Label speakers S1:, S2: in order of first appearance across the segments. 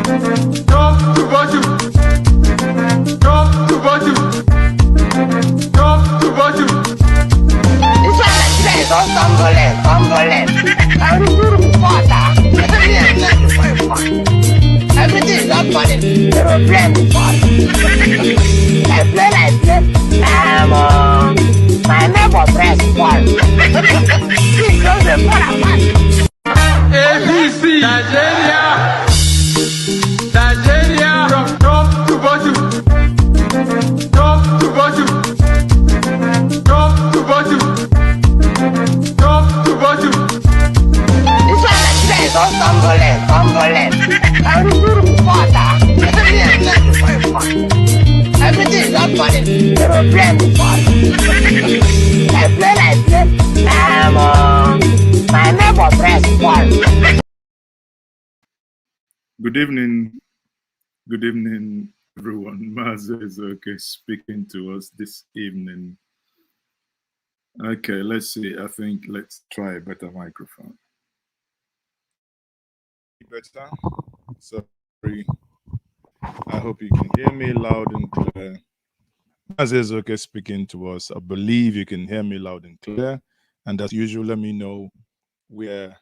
S1: Everything is not funny. My neighbor press one.
S2: ABC Nigeria. Nigeria from top to bottom. Top to bottom. Top to bottom. Top to bottom.
S1: This one like say don't tumbling. Everything is not funny. My neighbor press one.
S3: Good evening, everyone. Maza is okay speaking to us this evening. Okay, let's see. I think let's try a better microphone. Better? Sorry. I hope you can hear me loud and clear. Maza is okay speaking to us. I believe you can hear me loud and clear. And as usual, let me know where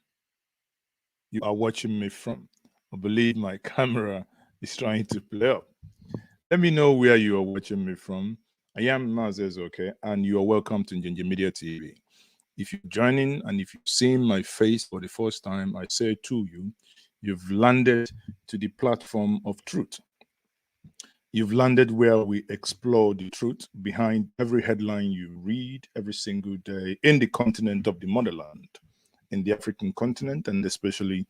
S3: you are watching me from. I believe my camera is trying to play up. Let me know where you are watching me from. I am Mazes, okay, and you are welcome to Njenje Media TV. If you're joining and if you've seen my face for the first time, I say to you, you've landed to the platform of truth. You've landed where we explore the truth behind every headline you read every single day in the continent of the motherland, in the African continent, and especially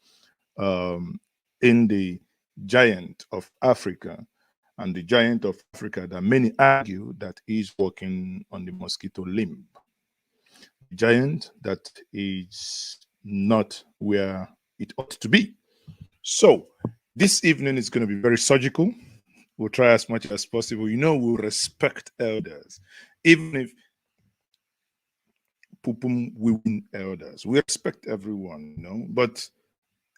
S3: in the giant of Africa, and the giant of Africa that many argue that is walking on the mosquito limb. The giant that is not where it ought to be. So this evening is going to be very surgical. We'll try as much as possible. You know, we'll respect elders. Even if Pupum, we win elders. We respect everyone, you know, but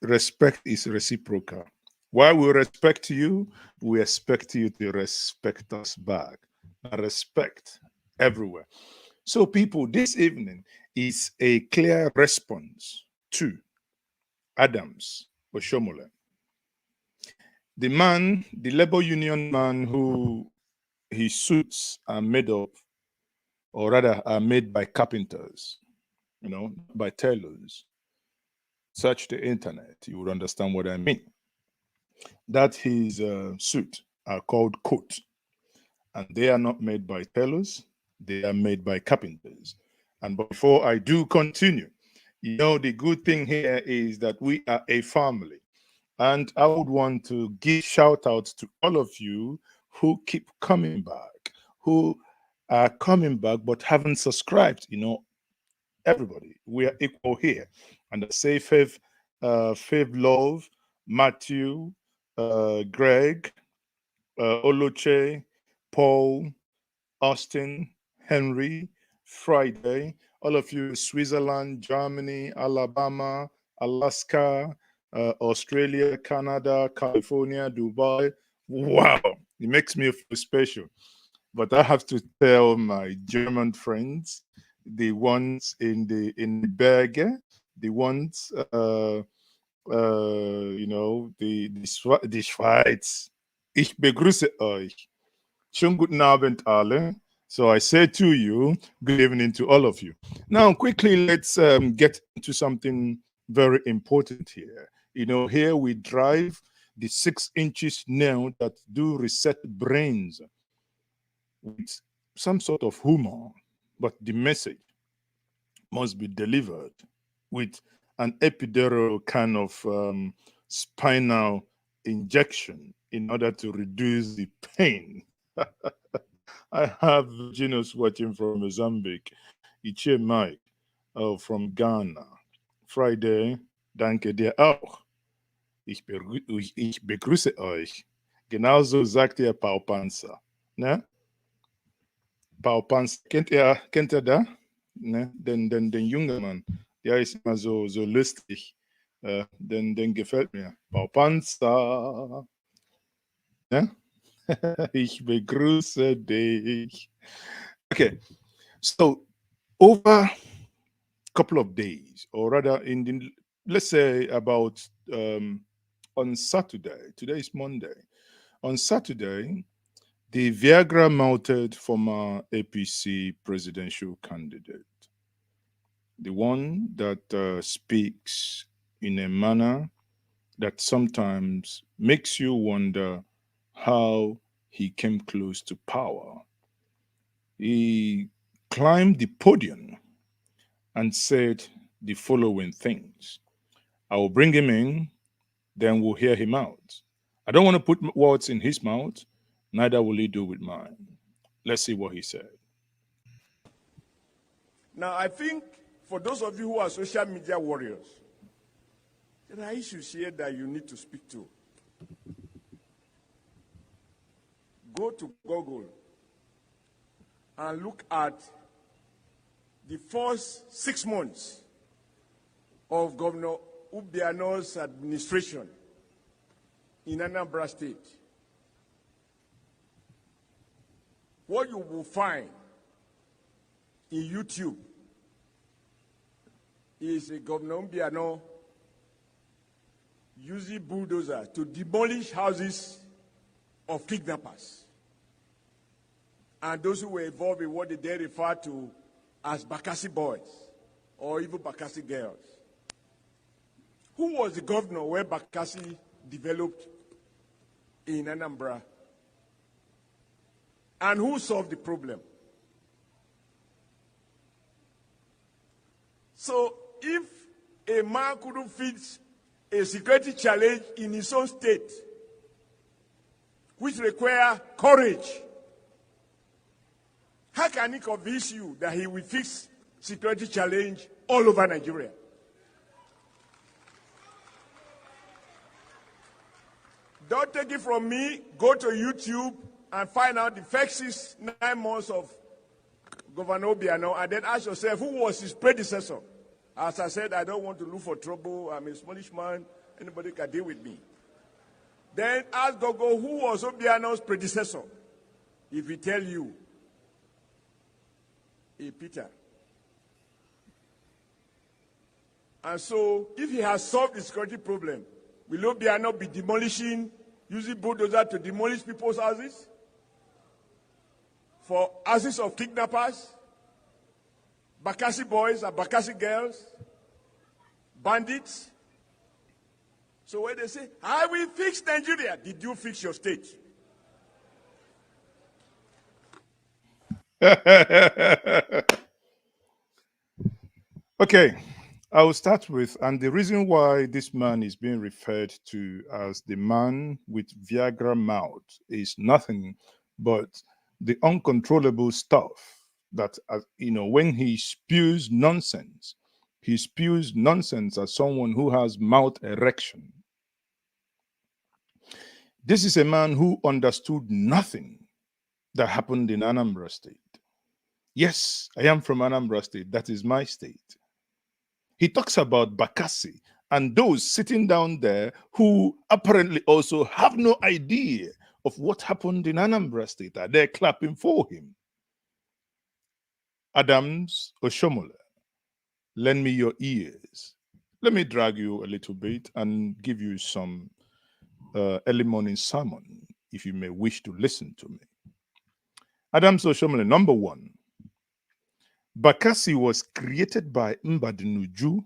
S3: respect is reciprocal. While we respect you, we expect you to respect us back. Respect everywhere. So, people, this evening is a clear response to Adams Oshiomhole, the man, the labor union man who his suits are made of, or rather are made by carpenters, you know, by tailors. Search the internet, you would understand what I mean. That his suit are called coats, and they are not made by tailors, they are made by carpenters. And before I do continue, you know, the good thing here is that we are a family. And I would want to give shout outs to all of you who keep coming back, who are coming back but haven't subscribed. You know, everybody, we are equal here. And I say Faith Love, Matthew, Greg, Oloche, Paul, Austin, Henry, Friday, all of you, Switzerland, Germany, Alabama, Alaska, Australia, Canada, California, Dubai. Wow, it makes me feel special. But I have to tell my German friends, the ones in the Berge, the ones you know, die Schweiz. Ich begrüße euch. Schönen guten Abend alle. So I say to you, good evening to all of you. Now, quickly, let's get into something very important here. You know, here we drive the 6-inch nail that do reset brains with some sort of humor, but the message must be delivered with an epidural kind of spinal injection in order to reduce the pain. I have Virginius watching from Mozambique, Ichie Mike from Ghana, Friday, danke dir auch. Ich begrüße euch. Genauso sagt ihr Paul Panzer. Ne? Paul Panzer, kennt ihr da? Ne? Den jungen Mann, der ist immer so lustig. Den gefällt mir. Baupanzer. Ja? Ich begrüße dich. Okay, so over a couple of days, or rather, let's say about on Saturday, today is Monday, on Saturday, the Viagra mounted former APC presidential candidate, the one that speaks in a manner that sometimes makes you wonder how he came close to power. He climbed the podium and said the following things. I will bring him in, then we'll hear him out. I don't want to put words in his mouth, neither will he do with mine. Let's see what he said.
S2: Now, I think for those of you who are social media warriors, there are issues here that you need to speak to. Go to Google and look at the first 6 months of Governor Obiano's administration in Anambra State. What you will find in YouTube is a Governor Obiano using bulldozers to demolish houses of kidnappers and those who were involved in what they then refer to as Bakassi boys or even Bakassi girls. Who was the governor where Bakassi developed in Anambra? And who solved the problem? So if a man couldn't fix a security challenge in his own state, which require courage, how can he convince you that he will fix security challenge all over Nigeria? Don't take it from me. Go to YouTube and find out the first 9 months of Governor Obiano, and then ask yourself, who was his predecessor? As I said, I don't want to look for trouble. I'm a smallish man. Anybody can deal with me. Then ask Gogo, who was Obiano's predecessor? If he tell you, a Peter. And so, if he has solved the security problem, will Obiano be demolishing, using bulldozer to demolish people's houses? For houses of kidnappers, Bakassi boys and Bakassi girls, bandits? So when they say, I will fix Nigeria, did you fix your state?
S3: Okay, I will start with, and the reason why this man is being referred to as the man with Viagra mouth is nothing but the uncontrollable stuff that, when he spews nonsense as someone who has mouth erection. This is a man who understood nothing that happened in Anambra State. Yes, I am from Anambra State. That is my state. He talks about Bakassi and those sitting down there who apparently also have no idea of what happened in Anambra State. They're clapping for him. Adams Oshiomhole, lend me your ears. Let me drag you a little bit and give you some early morning sermon, if you may wish to listen to me. Adams Oshiomhole, number one, Bakassi was created by Mbadinuju,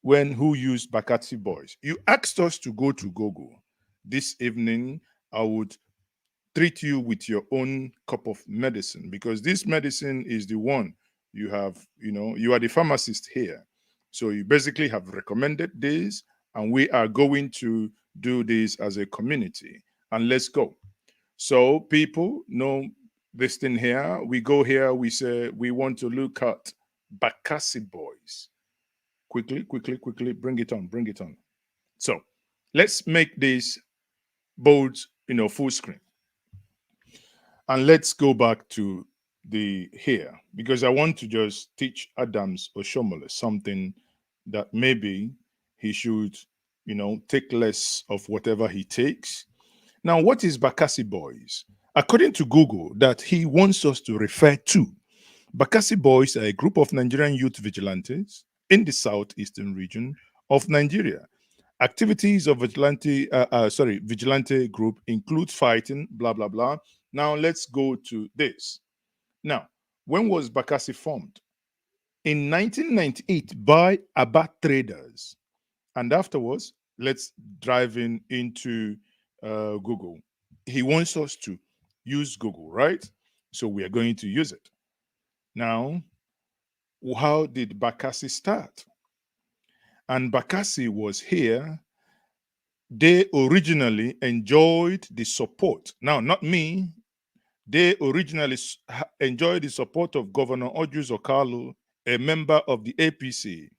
S3: who used Bakassi boys. You asked us to go to Google. This evening, I would treat you with your own cup of medicine, because this medicine is the one you have, you are the pharmacist here. So you basically have recommended this, and we are going to do this as a community. And let's go. So people know this thing here. We go here, we say we want to look at Bakassi boys. Quickly, bring it on. So let's make this bold, full screen. And let's go back to the here, because I want to just teach Adams Oshiomhole something that maybe he should, take less of whatever he takes. Now, what is Bakassi Boys? According to Google, that he wants us to refer to, Bakassi Boys are a group of Nigerian youth vigilantes in the southeastern region of Nigeria. Activities of vigilante group includes fighting, blah blah blah. Now let's go to this. Now, when was Bakassi formed? In 1998 by Aba traders, and afterwards, let's drive into Google. He wants us to use Google, right? So we are going to use it. Now, how did Bakassi start? And Bakassi was here. They originally enjoyed the support. Now, not me. They originally enjoyed the support of Governor Ojus Okalu, a member of the APC.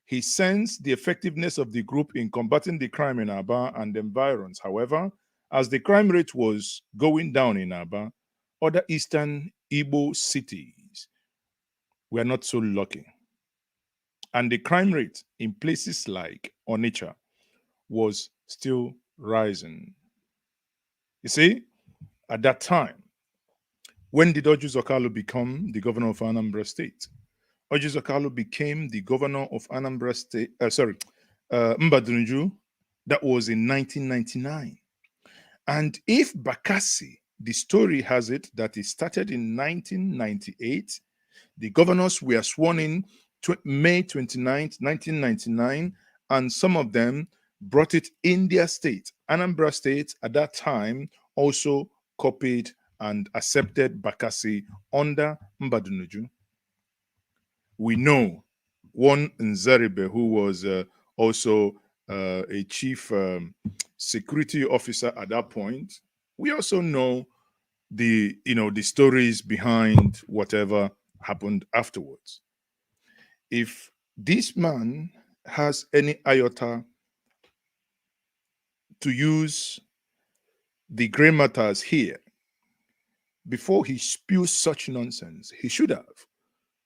S3: He sensed the effectiveness of the group in combating the crime in Aba and environs. However, as the crime rate was going down in Aba, other eastern Igbo cities were not so lucky. And the crime rate in places like Onitsha was still rising. You see, at that time, when did Ojus Okalu become the governor of Anambra State? Ojus Okalu became the governor of Anambra State, Mbadunju. That was in 1999. And if Bakassi, the story has it that it started in 1998, the governors were sworn in May 29th, 1999, and some of them brought it in their state. Anambra State at that time also copied and accepted Bakassi under Mbadunuju. We know one Nzaribe, who was also a chief security officer at that point. We also know the stories behind whatever happened afterwards. If this man has any iota to use the gray matters here, before he spews such nonsense, he should have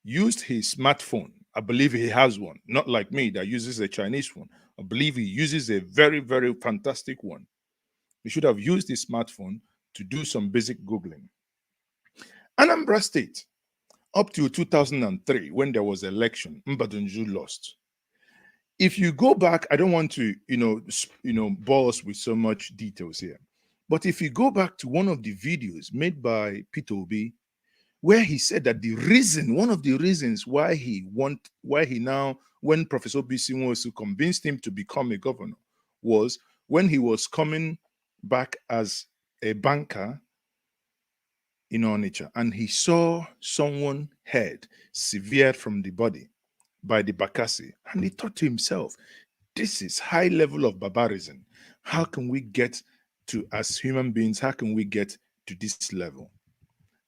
S3: used his smartphone. I believe he has one, not like me that uses a Chinese one. I believe he uses a very, very fantastic one. He should have used his smartphone to do some basic Googling. Anambra State, up to 2003, when there was election, Mbadunju lost. If you go back, I don't want to, bore us with so much details here. But if you go back to one of the videos made by PeterObi, where he said that one of the reasons why when Professor Bisimwosu convinced him to become a governor was when he was coming back as a banker in Onitsha, and he saw someone's head severed from the body by the Bakassi, and he thought to himself, this is high level of barbarism. How can we get to, as human beings, how can we get to this level?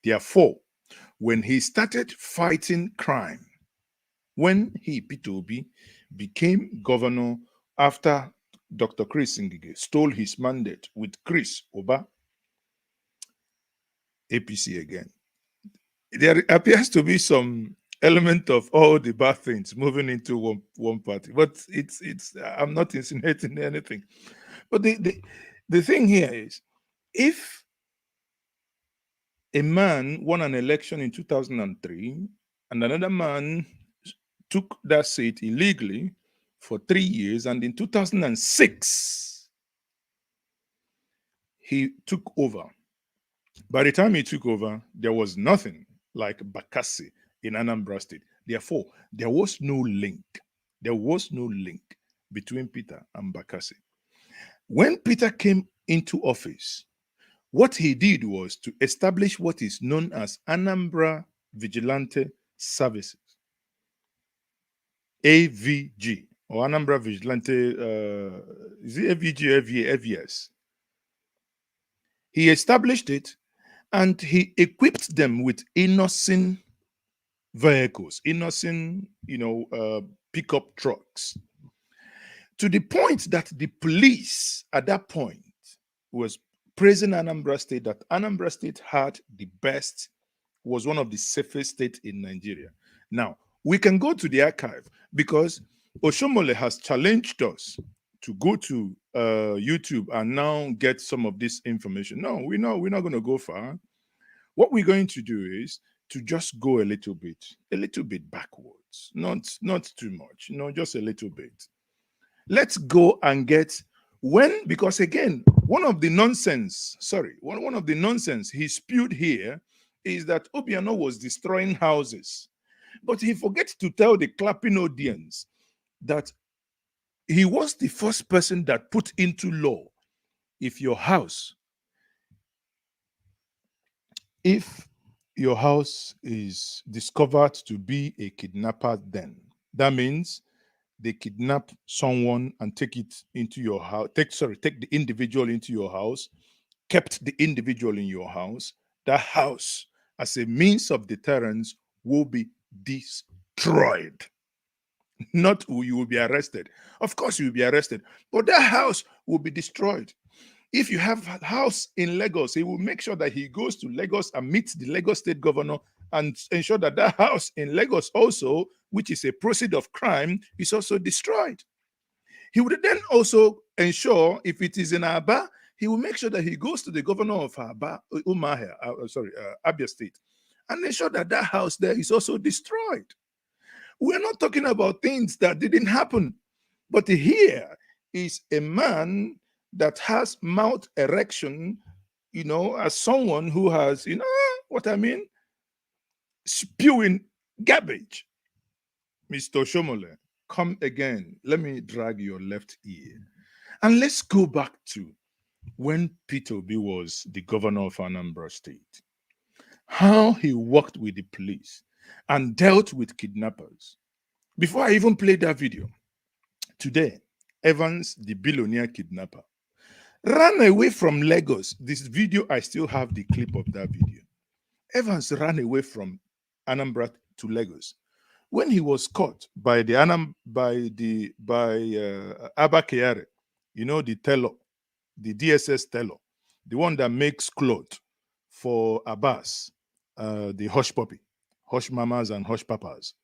S3: Therefore, when he started fighting crime, when he, PeterObi, became governor after Dr. Chris Ngige stole his mandate with Chris Oba, APC again, there appears to be some element of all the bad things moving into one party. But it's I'm not insinuating anything. But the thing here is, if a man won an election in 2003 and another man took that seat illegally for 3 years, and in 2006 he took over. By the time he took over, there was nothing like Bakassi in Anambra State. Therefore, there was no link. There was no link between Peter and Bakassi. When Peter came into office, what he did was to establish what is known as Anambra Vigilante Services, AVG, or Anambra Vigilante, is it AVG or AVS? He established it, and he equipped them with innocent vehicles, innocent, pickup trucks, to the point that the police at that point was praising Anambra State, that Anambra State had the best, was one of the safest states in Nigeria. Now, we can go to the archive, because Oshiomhole has challenged us to go to YouTube and now get some of this information. No, we're not going to go far. What we're going to do is to just go a little bit backwards, not too much, just a little bit. Let's go and get because again, one of the nonsense he spewed here is that Obiano was destroying houses. But he forgets to tell the clapping audience that he was the first person that put into law, if your house is discovered to be a kidnapper, then that means they kidnap someone and take it into your house, take the individual into your house, kept the individual in your house, that house as a means of deterrence will be destroyed. Not you will be arrested. Of course you will be arrested, but that house will be destroyed. If you have a house in Lagos, he will make sure that he goes to Lagos and meets the Lagos state governor and ensure that that house in Lagos also, which is a proceed of crime, is also destroyed. He would then also ensure, if it is in Aba, he will make sure that he goes to the governor of Abia State, and ensure that that house there is also destroyed. We're not talking about things that didn't happen, but here is a man that has mouth erection, as someone who has, what I mean, spewing garbage. Mr. Oshiomhole, come again. Let me drag your left ear. And let's go back to when PeterObi was the governor of Anambra State. How he worked with the police and dealt with kidnappers. Before I even played that video, today, Evans, the billionaire kidnapper, ran away from Lagos. This video, I still have the clip of that video. Evans ran away from Anambra to Lagos. When he was caught by Abba Kyari, the teller, the DSS teller, the one that makes clothes for Abbas, the hush puppy, hush mamas and hush papas.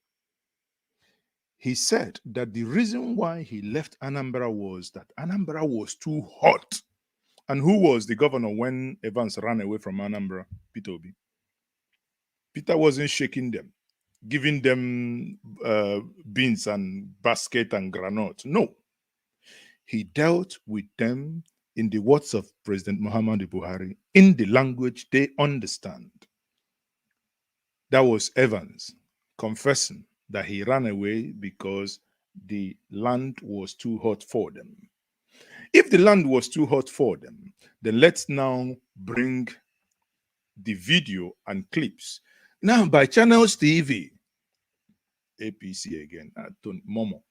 S3: He said that the reason why he left Anambra was that Anambra was too hot. And who was the governor when Evans ran away from Anambra? PeterObi. Peter wasn't shaking them, giving them beans and basket and granite. No. He dealt with them in the words of President Muhammadu Buhari, in the language they understand. That was Evans confessing that he ran away because the land was too hot for them. If the land was too hot for them, then let's now bring the video and clips. Now, by Channels TV, APC again, Momo.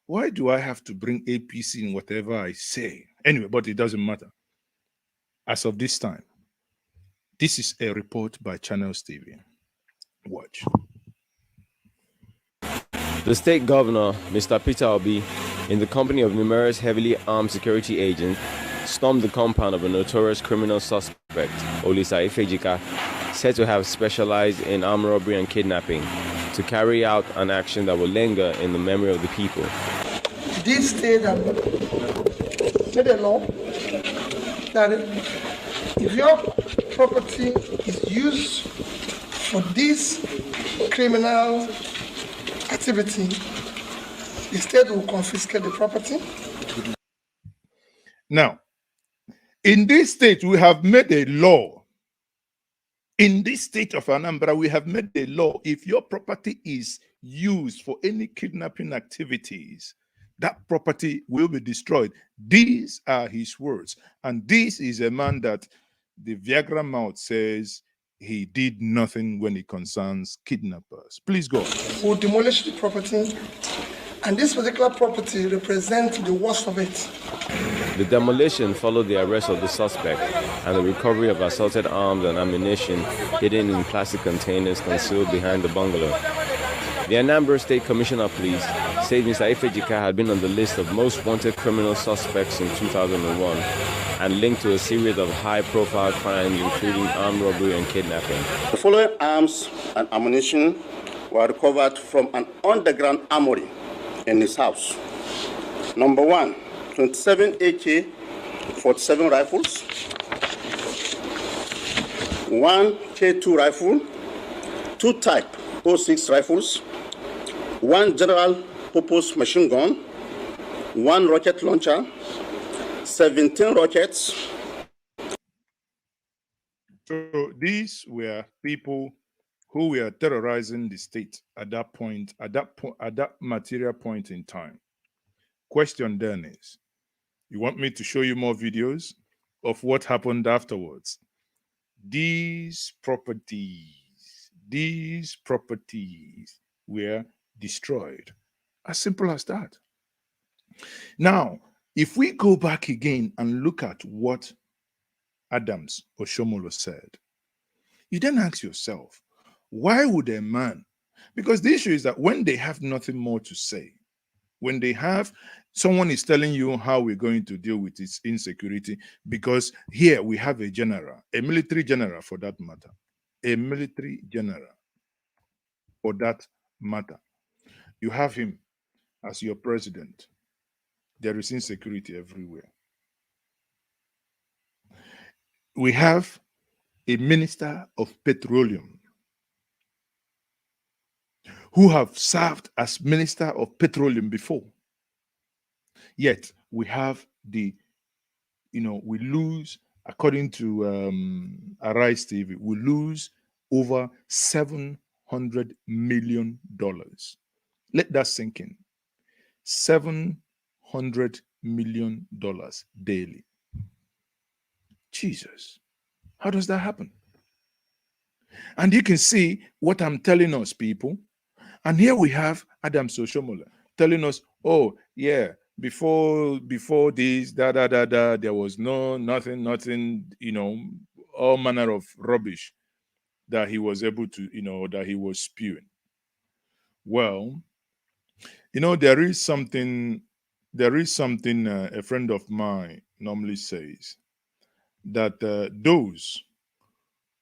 S3: Why do I have to bring APC in whatever I say? Anyway, but it doesn't matter. As of this time, this is a report by Channels TV. Watch.
S4: The state governor, Mr. PeterObi, in the company of numerous heavily armed security agents, stormed the compound of a notorious criminal suspect, Olisa Ifejika, said to have specialized in armed robbery and kidnapping, to carry out an action that will linger in the memory of the people.
S5: This state made a law that if your property is used for this criminal activity, the state will confiscate the property.
S3: Now, in this state, we have made a law. In this state of Anambra, we have made a law. If your property is used for any kidnapping activities, that property will be destroyed. These are his words. And this is a man that the Viagra mouth says he did nothing when it concerns kidnappers. Please go.
S5: We'll demolish the property, and this particular property represents the worst of it.
S4: The demolition followed the arrest of the suspect and the recovery of assaulted arms and ammunition hidden in plastic containers concealed behind the bungalow. The Anambra State Commissioner of Police said Mr. Ifejika had been on the list of most wanted criminal suspects in 2001 and linked to a series of high-profile crimes including armed robbery and kidnapping.
S6: The following arms and ammunition were recovered from an underground armory in his house. Number one, 27 AK-47 rifles, 1 K2 rifle, 2 Type 06 rifles, 1 general purpose machine gun, 1 rocket launcher, 17 rockets.
S3: So these were people who were terrorizing the state at that point, at that material point in time. Question then is, you want me to show you more videos of what happened afterwards? These properties were destroyed. As simple as that. Now, if we go back again and look at what Adams Oshiomhole said, you then ask yourself, why would a man? Because the issue is that when they have nothing more to say, when they have someone is telling you how we're going to deal with its insecurity, because here we have a general, a military general for that matter, a military general for that matter. You have him as your president. There is insecurity everywhere. We have a minister of petroleum who have served as minister of petroleum before. Yet we have the, we lose, according to Arise TV, we lose over $700 million. Let that sink in. $700 million daily. Jesus, how does that happen? And you can see what I'm telling us, people. And here we have Adams Oshiomhole telling us, oh, yeah, before this, there was nothing, all manner of rubbish that he was able to, that he was spewing. Well, there is something a friend of mine normally says, that those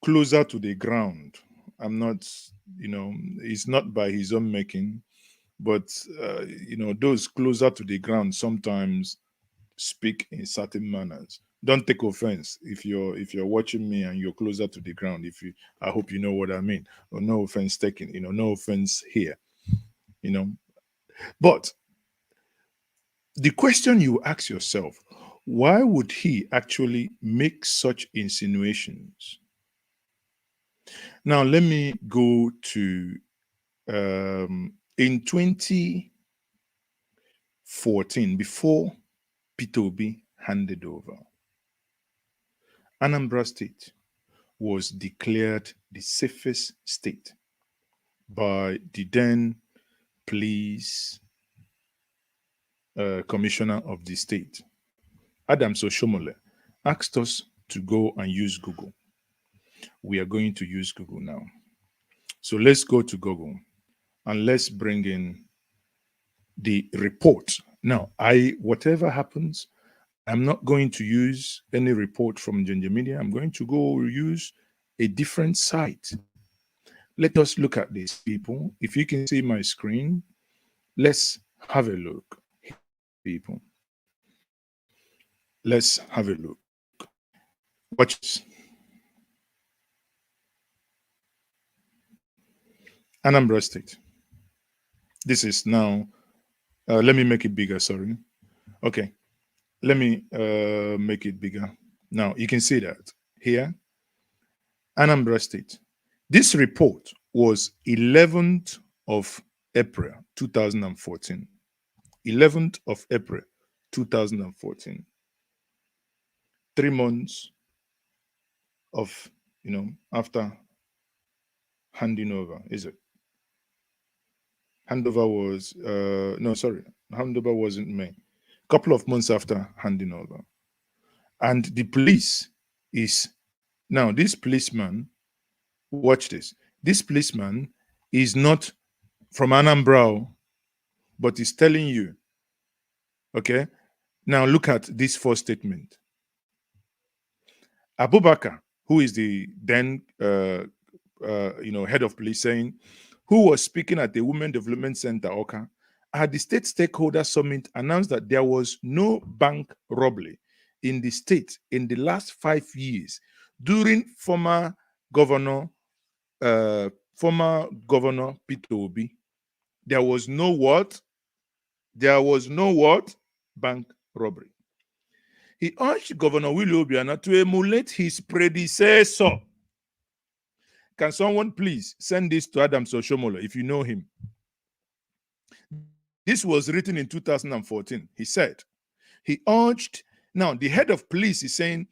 S3: closer to the ground, I'm not, it's not by his own making, but those closer to the ground sometimes speak in certain manners. Don't take offense if you're watching me and you're closer to the ground. I hope you know what I mean. Or no offense taken, no offense here, But the question you ask yourself, why would he actually make such insinuations? Now, let me go to in 2014, before PeterObi handed over, Anambra State was declared the safest state by the then police commissioner of the state. Adams Oshiomhole asked us to go and use Google. We are going to use Google now. So let's go to Google and let's bring in the report. Now, whatever happens, I'm not going to use any report from Njenje Media. I'm going to go use a different site. Let us look at this, people. If you can see my screen, let's have a look, people. Let's have a look. Watch this. Anambra State. This is now, let me make it bigger, sorry. Okay, let me make it bigger. Now, you can see that here, Anambra State. This report was 11th of April, 2014. 11th of April, 2014. 3 months of, after handing over, is it? Handover was, handover was in May. A couple of months after handing over. And the police is, now this policeman, watch this. This policeman is not from Anambra, but he's telling you, okay? Now look at this first statement. Abubakar, who is the then, head of police, saying, who was speaking at the Women Development Center, Oka, at the state stakeholder summit announced that there was no bank robbery in the state in the last 5 years during former governor PeterObi. There was no what? There was no what? Bank robbery. He urged Governor Willie Obiano to emulate his predecessor. Can someone please send this to Adams Oshiomhole if you know him? This was written in 2014. He said, he urged, now the head of police is saying,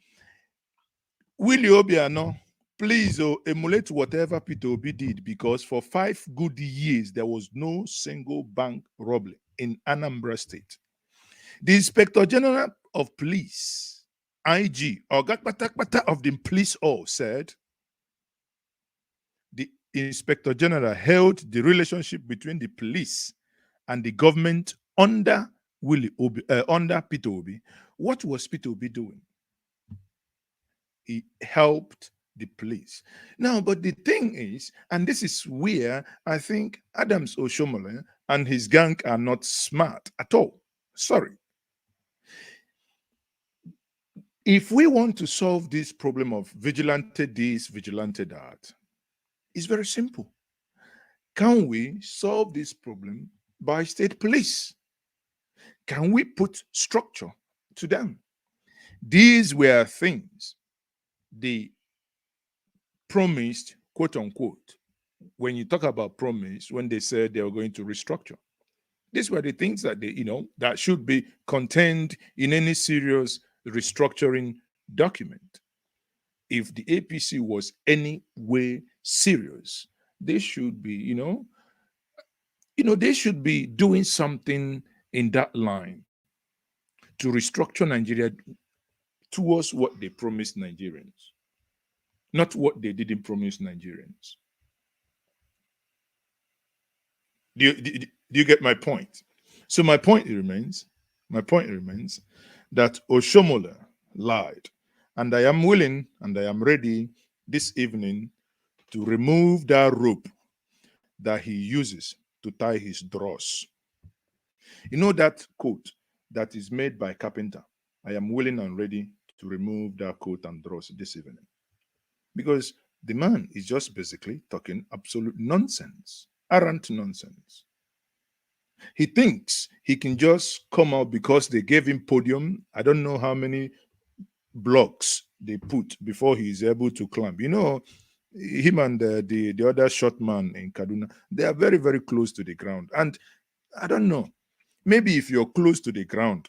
S3: Willie Obiano, please emulate whatever PeterObi did, because for 5 good years, there was no single bank robbery in Anambra State. The Inspector General of Police, IG, or Gakpatakpata of the police all said, the Inspector General held the relationship between the police and the government under under PeterObi. What was PeterObi doing? He helped the police. Now, but the thing is, and this is where I think Adams Oshiomhole and his gang are not smart at all. Sorry. If we want to solve this problem of vigilante this, vigilante that, it's very simple. Can we solve this problem by state police? Can we put structure to them? These were things they promised, quote unquote, when you talk about promise, when they said they were going to restructure. These were the things that they, that should be contained in any serious restructuring document. If the APC was any way serious, they should be, they should be doing something in that line to restructure Nigeria towards what they promised Nigerians, not what they didn't promise Nigerians. Do you get my point? So my point remains that Oshiomhole lied, and I am willing and I am ready this evening to remove that rope that he uses to tie his drawers. You know that coat that is made by carpenter? I am willing and ready to remove that coat and drawers this evening, because the man is just basically talking absolute nonsense, arrant nonsense. He thinks he can just come out because they gave him podium. I don't know how many blocks they put before he is able to climb. Him and the other short man in Kaduna, they are very, very close to the ground. And I don't know, maybe if you're close to the ground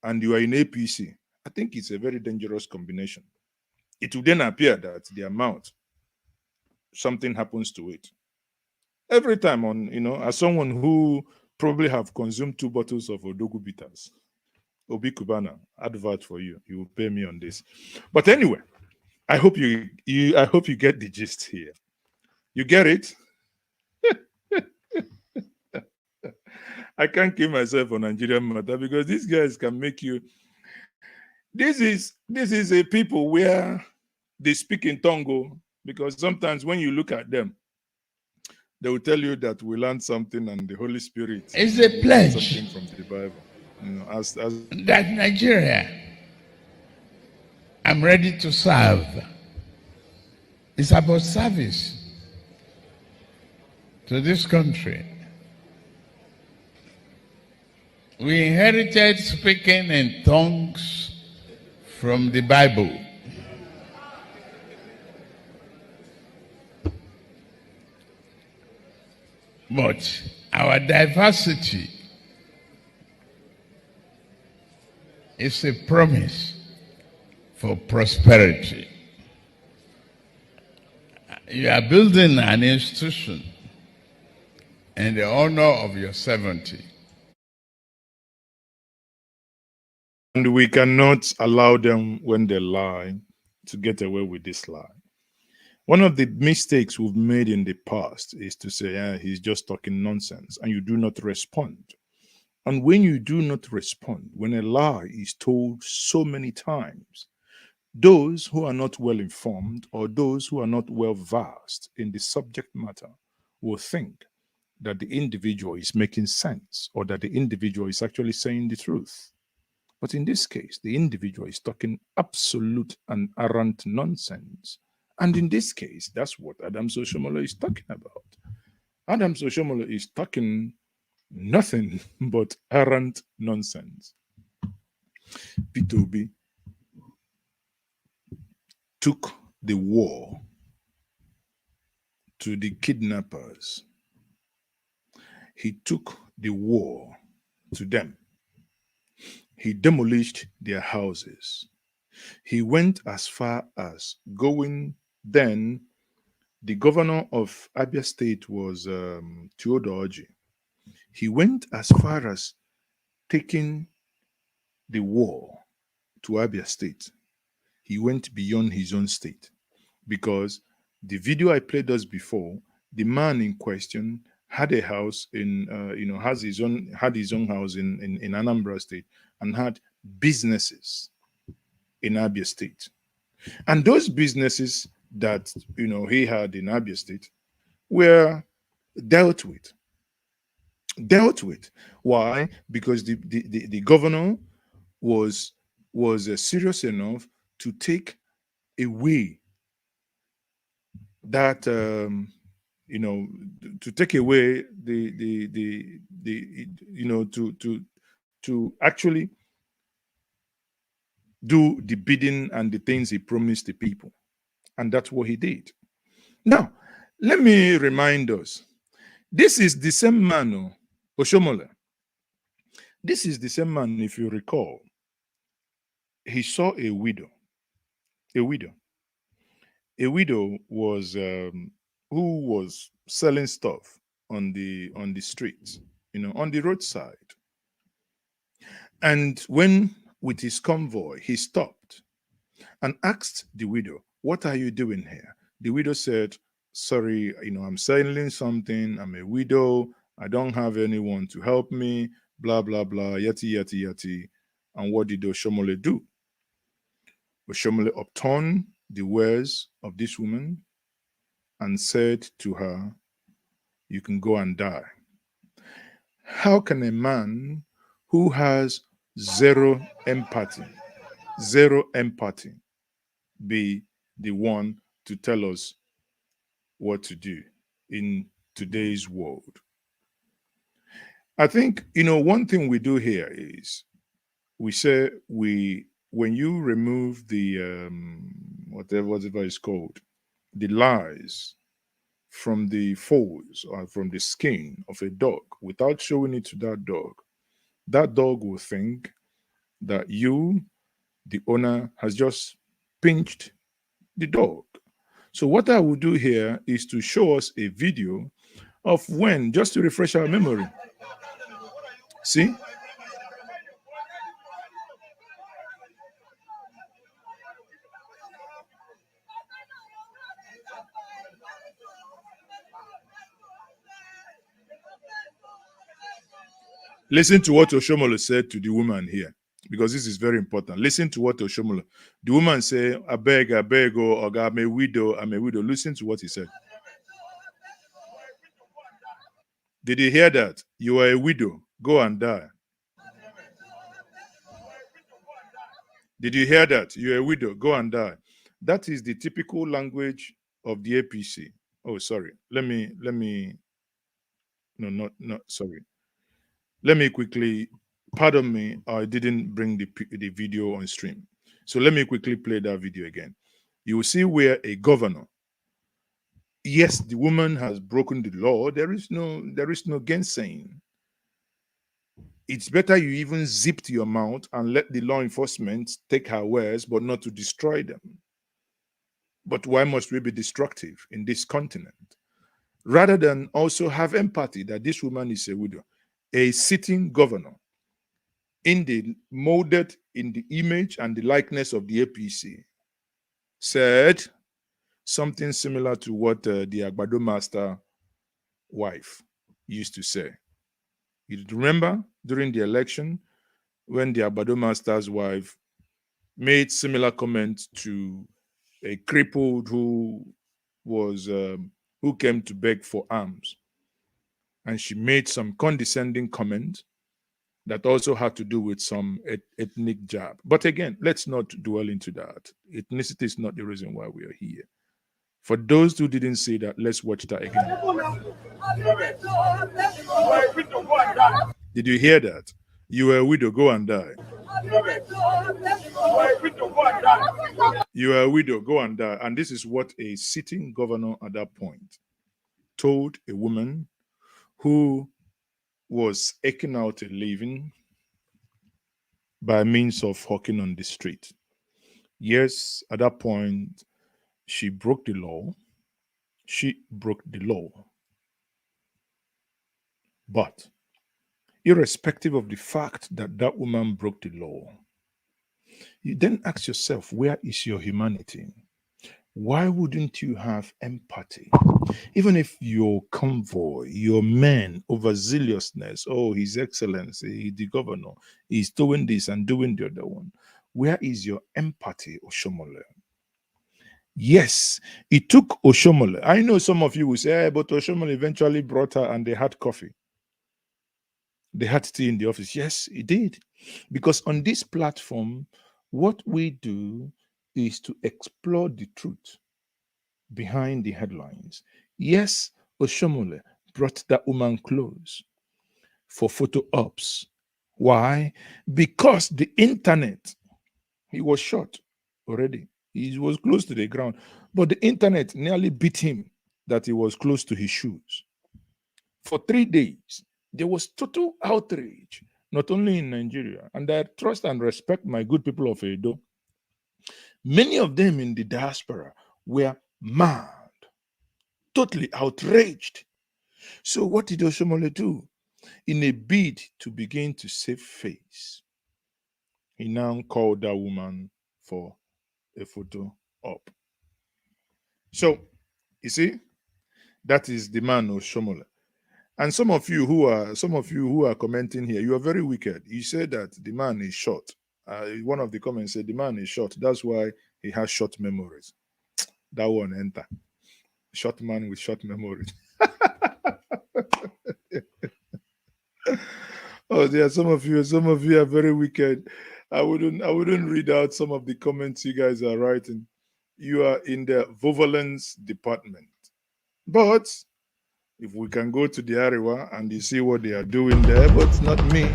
S3: and you are in APC, I think it's a very dangerous combination. It will then appear that their mouth, something happens to it. Every time as someone who probably have consumed 2 bottles of Odogu bitters, Obi Kubana, advert for you. You will pay me on this. But anyway, I hope you get the gist here. You get it? I can't kill myself on Nigerian matter because these guys can make you. This is a people where they speak in Tongo, because sometimes when you look at them, they will tell you that we learned something and the Holy Spirit
S7: is a pledge
S3: something from the Bible. As
S7: that Nigeria, I'm ready to serve. It's about service to this country. We inherited speaking in tongues from the Bible. But our diversity is a promise for prosperity. You are building an institution in the honor of your 70.
S3: And we cannot allow them, when they lie, to get away with this lie. One of the mistakes we've made in the past is to say, he's just talking nonsense, and you do not respond. And when you do not respond, when a lie is told so many times, those who are not well informed or those who are not well versed in the subject matter will think that the individual is making sense or that the individual is actually saying the truth. But in this case, the individual is talking absolute and arrant nonsense. And in this case, that's what Adams Oshiomhole is talking about. Adams Oshiomhole is talking nothing but arrant nonsense. PeterObi took the war to the kidnappers. He took the war to them. He demolished their houses. He went as far as going then. The governor of Abia State was Theodoji. He went as far as taking the war to Abia State. He went beyond his own state because the video I played us before, the man in question had a house in, had his own house in Anambra State and had businesses in Abia State. And those businesses that, he had in Abia State were dealt with. Why? Because the governor was serious enough to take away that to take away to actually do the bidding and the things he promised the people. And that's what he did. Now, let me remind us, this is the same man, Oshiomhole. This is the same man, if you recall. He saw a widow. A widow was who was selling stuff on the streets, on the roadside. And when with his convoy, he stopped and asked the widow, "What are you doing here?" The widow said, "Sorry, I'm selling something. I'm a widow. I don't have anyone to help me, blah, blah, blah, yati, yati, yati." And what did Oshiomhole do? Oshiomhole upturned the words of this woman and said to her, "You can go and die." How can a man who has zero empathy be the one to tell us what to do in today's world? I think, one thing we do here is we say when you remove the whatever it's called, the lies from the folds or from the skin of a dog without showing it to that dog will think that you, the owner, has just pinched the dog. So what I will do here is to show us a video of when, just to refresh our memory. See? Listen to what Oshiomhole said to the woman here, because this is very important. Listen to what Oshiomhole, the woman said, I beg, oh, Oga, I'm a widow. Listen to what he said. Did you hear that? You are a widow. Go and die. Did you hear that? You're a widow. Go and die. That is the typical language of the APC. Oh, sorry. Sorry. Let me quickly, pardon me, I didn't bring the video on stream. So let me quickly play that video again. You will see where a governor, yes, the woman has broken the law. There is no gainsaying. It's better you even zipped your mouth and let the law enforcement take her words, but not to destroy them. But why must we be destructive in this continent? Rather than also have empathy that this woman is a widow, a sitting governor, molded in the image and the likeness of the APC, said something similar to what the Agbado Master wife used to say. You remember during the election when the Agbado Master's wife made similar comments to a crippled who came to beg for alms. and she made some condescending comment that also had to do with some ethnic jab. But again, let's not dwell into that. Ethnicity is not the reason why we are here. For those who didn't see that, let's watch that again. Did you hear that? You were a widow, go and die. You are a widow, go and die. And this is what a sitting governor at that point told a woman who was eking out a living by means of hawking on the street. Yes, at that point, she broke the law. She broke the law. But irrespective of the fact that that woman broke the law, you then ask yourself, where is your humanity? Why wouldn't you have empathy? Even if your convoy, your men, overzealousness, oh, His Excellency, the governor, is doing this and doing the other one, where is your empathy, Oshiomhole? Yes, it took Oshiomhole. I know some of you will say, hey, but Oshiomhole eventually brought her and they had coffee. They had tea in the office. Yes, it did. Because on this platform, what we do is to explore the truth behind the headlines. Yes, Oshiomhole brought that woman close for photo ops. Why? Because the internet, he was shot already. He was close to the ground. But the internet nearly beat him that he was close to his shoes. For 3 days, there was total outrage, not only in Nigeria. And I trust and respect my good people of Edo. Many of them in the diaspora were mad, totally outraged. So what did Oshiomhole do? In a bid to begin to save face, he now called that woman for a photo op. So, you see, that is the man Oshiomhole. And some of you who are commenting here, you are very wicked. You said that the man is short. One of the comments said the man is short. That's why he has short memories. That one enter. Short man with short memories. Oh, there are some of you are very wicked. I wouldn't read out some of the comments you guys are writing. You are in the violence department. But if we can go to the Ariwa and you see what they are doing there, but it's not me.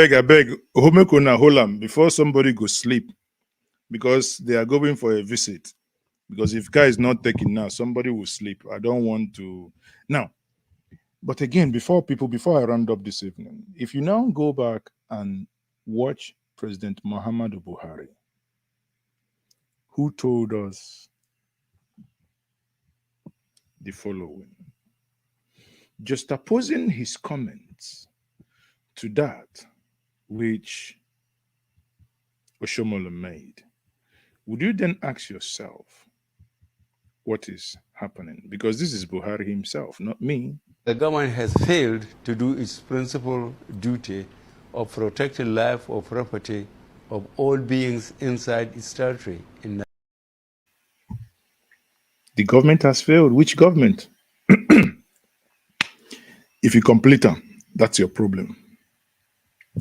S3: I beg, Homekona Holam, before somebody go sleep, because they are going for a visit. Because if guy is not taking now, somebody will sleep. I don't want to now. But again, before I round up this evening, if you now go back and watch President Muhammadu Buhari, who told us the following, just opposing his comments to that which Oshiomhole made, would you then ask yourself what is happening? Because this is Buhari himself, not me.
S8: The government has failed to do its principal duty of protecting life or property of all beings inside its territory.
S3: The government has failed. Which government? If you complete them, that's your problem.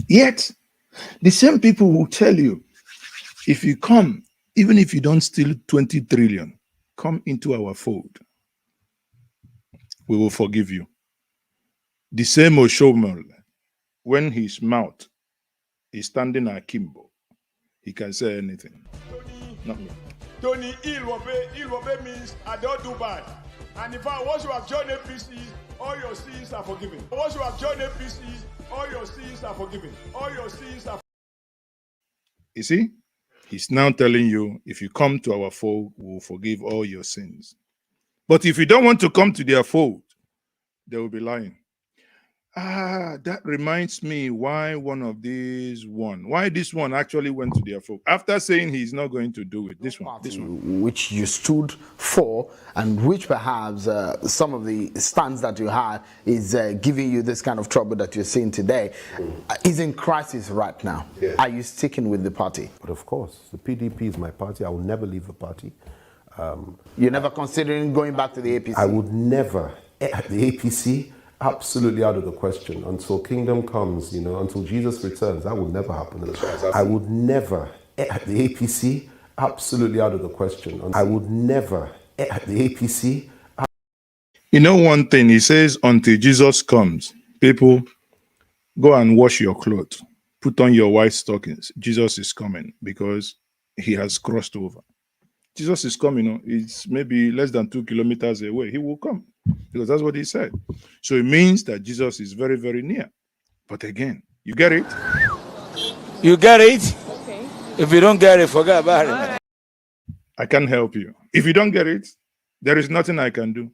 S3: Yet, the same people will tell you, if you come, even if you don't steal 20 trillion, come into our fold. We will forgive you. The same Oshiomhole, when his mouth is standing akimbo, he can say anything. Not me.
S2: Tony, Ilwobe means I don't do bad. And if I once you have joined APC, all your sins are forgiven. Once you have joined APC, all your sins are forgiven. All your sins are.
S3: You see? He's now telling you, if you come to our fold, we will forgive all your sins. But if you don't want to come to their fold, they will be lying. That reminds me why why this one actually went to their fold. After saying he's not going to do it, this one.
S9: Which you stood for, and which perhaps some of the stands that you had is giving you this kind of trouble that you're seeing today, is in crisis right now. Yeah. Are you sticking with the party?
S10: But of course, the PDP is my party. I will never leave the party.
S9: You're never considering going back to the APC?
S10: I would never. The APC, absolutely out of the question. Until kingdom comes, until Jesus returns, that would never happen. I would never. The APC, absolutely out of the question. I would never. The APC.
S3: One thing, he says, until Jesus comes, people, go and wash your clothes. Put on your white stockings. Jesus is coming because he has crossed over. Jesus is coming. It's maybe less than 2 kilometers away. He will come because that's what he said. So it means that Jesus is very, very near. But again, you get it?
S11: You get it? Okay. If you don't get it, forget about it.
S3: I can't help you. If you don't get it, there is nothing I can do.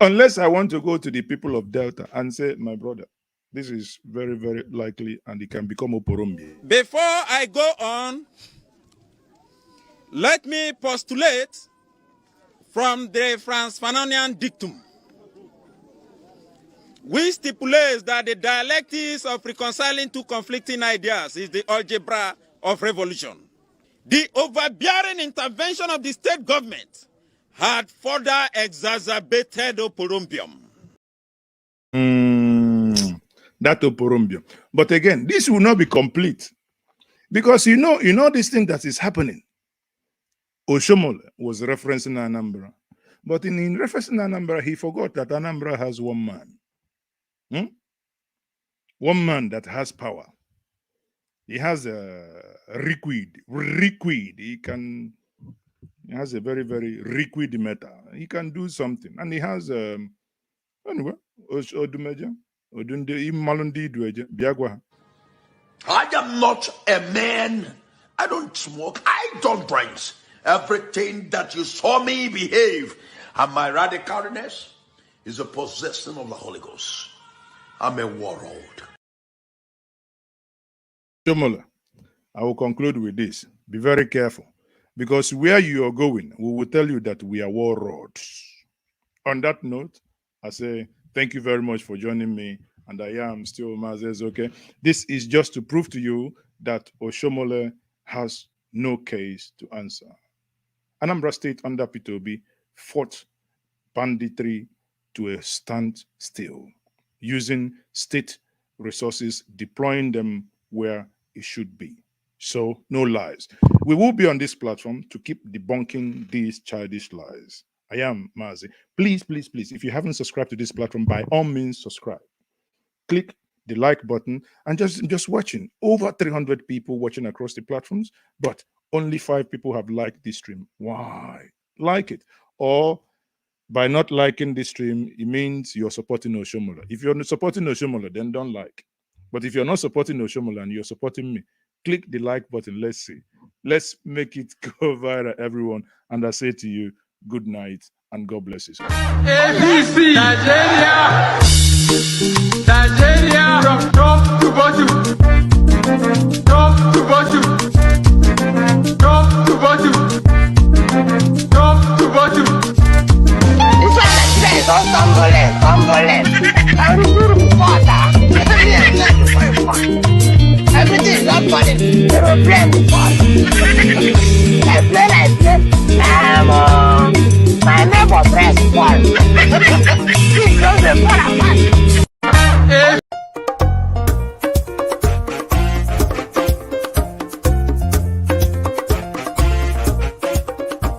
S3: Unless I want to go to the people of Delta and say, my brother, this is very, very likely and it can become Oporombi.
S11: Before I go on, let me postulate from the Franz Fanonian dictum, which stipulates that the dialectics of reconciling two conflicting ideas is the algebra of revolution. The overbearing intervention of the state government had further exacerbated Oporombium.
S3: That Oporombium. But again, this will not be complete. Because you know this thing that is happening. Oshiomhole was referencing Anambra. But in referencing Anambra, he forgot that Anambra has one man. One man that has power. He has a liquid. He has a very, very liquid matter. He can do something. And he has, anyway,
S12: I am not a man. I don't smoke. I don't drink. Everything that you saw me behave and my radicalness is a possession of the Holy Ghost. I'm a warlord.
S3: Oshiomhole, I will conclude with this. Be very careful. Because where you are going, we will tell you that we are warlords. On that note, I say thank you very much for joining me. And I am still Mazes, okay? This is just to prove to you that Oshiomhole has no case to answer. Anambra State under PeterObi fought banditry to a standstill, using state resources, deploying them where it should be. So, no lies. We will be on this platform to keep debunking these childish lies. I am Mazi. Please, please, please, if you haven't subscribed to this platform, by all means, subscribe. Click the like button and just watching. Over 300 people watching across the platforms, but only 5 people have liked this stream. Why? Like it. Or by not liking this stream, it means you're supporting Oshiomhole. If you're supporting Oshiomhole, then don't like. But if you're not supporting Oshiomhole and you're supporting me, click the like button. Let's see. Let's make it go viral, everyone. And I say to you, good night and God bless you.
S13: ABC, Nigeria, from top to bottom, top to bottom, top to bottom, top to bottom.
S1: It's like a stress or tumbling. Everything is not funny. They will play me fun. I play like this. My neighbor press 1.